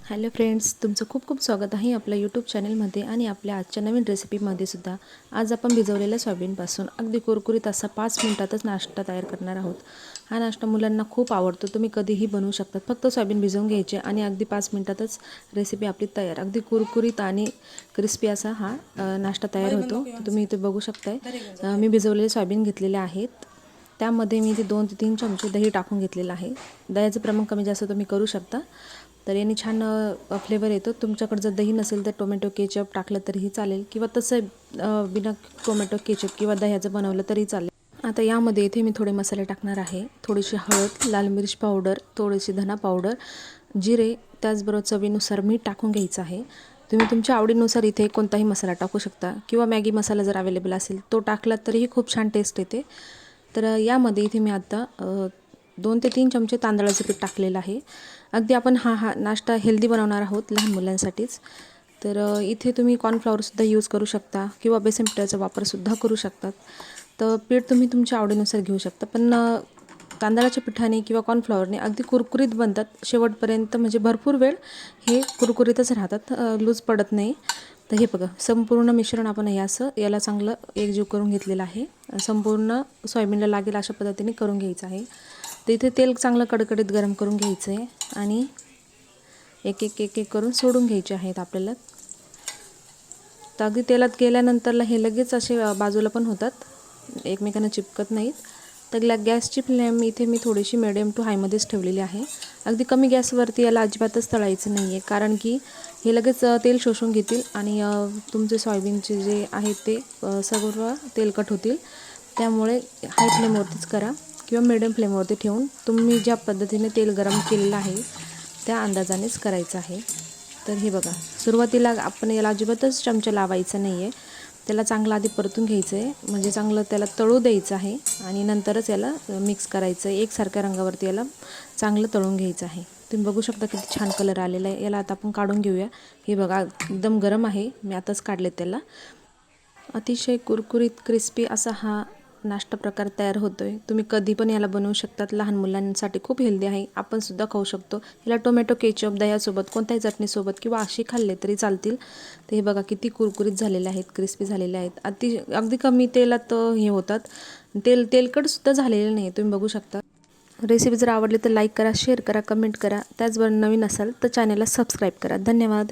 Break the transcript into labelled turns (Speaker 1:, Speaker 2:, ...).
Speaker 1: Hello friends, तुमचं खूप खूप स्वागत आहे आपल्या यूट्यूब चॅनलमध्ये आणि आपल्या आजच्या नवीन रेसिपीमध्ये सुद्धा। आज आपण भिजवलेल्या सोयाबीनपासून अगदी कुरकुरीत असा 5 मिनिटातच नाश्ता तयार करणार आहोत। हा नाश्ता मुलांना खूप आवडतो, तुम्ही कधीही बनवू शकता। फक्त सोयाबीन भिजवून घ्यायचे आणि अगदी 5 मिनिटातच रेसिपी आपली तयार। अगदी कुरकुरीत आणि क्रिस्पी असा हा नाश्ता तयार होतो। तुम्ही इथे बघू शकताय, मी भिजवलेले सोयाबीन घेतलेले आहेत। त्यामध्ये मी ते 2 ते 3 चमचे दही टाकून घेतलेलं आहे। दह्याचं प्रमाण कमी जास्त तुम्ही करू शकता, तर याने छान फ्लेवर येतो। तुमच्याकडे जर दही नसेल तर टोमॅटो केचप टाकलं तरीही चालेल, किंवा तसं बिना टोमॅटो केचप किंवा दह्याचं बनवलं तरी चालेल। आता यामध्ये इथे मी थोडे मसाले टाकणार आहे। थोडीशी हळद, लाल मिर्च पावडर, थोडीशी धना पावडर, जिरे, त्याचबरोबर चवीनुसार मीठ टाकून घ्यायचं आहे। तुम्ही तुमच्या आवडीनुसार इथे कोणताही मसाला टाकू शकता, किंवा मॅगी मसाला जर अवेलेबल असेल तो टाकला तरीही खूप छान टेस्ट येते। तर यामध्ये इथे मी आता 2 ते 3 चमचे तांदळाचं पीठ टाकलेलं आहे। अगदी आपण हा नाश्ता हेल्दी बनवणार आहोत लहान मुलांसाठीच। तर इथे तुम्ही कॉर्नफ्लॉवरसुद्धा यूज करू शकता, किंवा बेसन पिठाचा वापरसुद्धा करू शकतात। तर पीठ तुम्ही तुमच्या आवडीनुसार घेऊ शकता, पण तांदळाच्या पिठाने किंवा कॉर्नफ्लॉवरने अगदी कुरकुरीत बनतात शेवटपर्यंत, म्हणजे भरपूर वेळ हे कुरकुरीतच राहतात, लूज पडत नाही। तर हे बघा, संपूर्ण मिश्रण आपण याला चांगलं एकजीव करून घेतलेलं आहे। संपूर्ण सोयाबीनला लागेल अशा पद्धतीने करून घ्यायचं आहे। तर इथे तेल चांगलं कडकडीत गरम करून घ्यायचं आहे आणि एक एक एक एक करून सोडून घ्यायचे आहेत आपल्याला। तर अगदी तेलात गेल्यानंतरला हे लगेच असे बाजूला पण होतात, एकमेकांना चिपकत नाहीत। तर गॅसची फ्लेम इथे मी थोडीशी मिडियम टू हायमध्येच ठेवलेली आहे। अगदी कमी गॅसवरती याला अजिबातच तळायचं नाही आहे, कारण की हे लगेच तेल शोषून घेतील आणि तुमचे सोयाबीनचे जे आहेत ते सर्व तेलकट होतील। त्यामुळे हाय फ्लेमवरतीच करा, किंवा मिडियम फ्लेमवरती ठेवून तुम्ही ज्या पद्धतीने तेल गरम केलेलं आहे त्या अंदाजानेच करायचं आहे। तर हे बघा, सुरुवातीला आपण याला अजिबातच चमचा लावायचा नाही आहे। त्याला चांगलं आधी परतून घ्यायचं आहे, म्हणजे चांगलं त्याला तळू द्यायचं आहे आणि नंतरच याला मिक्स करायचं आहे। एकसारख्या रंगावरती याला चांगलं तळून घ्यायचं आहे। तुम्ही बघू शकता किती छान कलर आलेला आहे। याला आता आपण काढून घेऊया। हे बघा, एकदम गरम आहे, मी आताच काढले त्याला। अतिशय कुरकुरीत क्रिस्पी असा हा नाश्ता प्रकार तयार होतोय। तुम्ही कधी पण याला बनवू शकतात। लहान मुलांसाठी खूप हेल्दी आहे, आपण सुद्धा खाऊ शकतो। याला टोमॅटो केचप, दह्यासोबत, कोणत्याही चटणीसोबत किंवा अशी खाल्ले तरी चालतील। ते हे बघा किती कुरकुरीत झालेले आहेत, क्रिस्पी झालेले आहेत। अगदी कमी तेलात हे होतात, तेलकटसुद्धा झालेलं नाही, तुम्ही बघू शकता। रेसिपी जर आवडली तर लाईक करा, शेअर करा, कमेंट करा। त्याचबरोबर नवीन असाल तर चॅनलला सबस्क्राईब करा। धन्यवाद।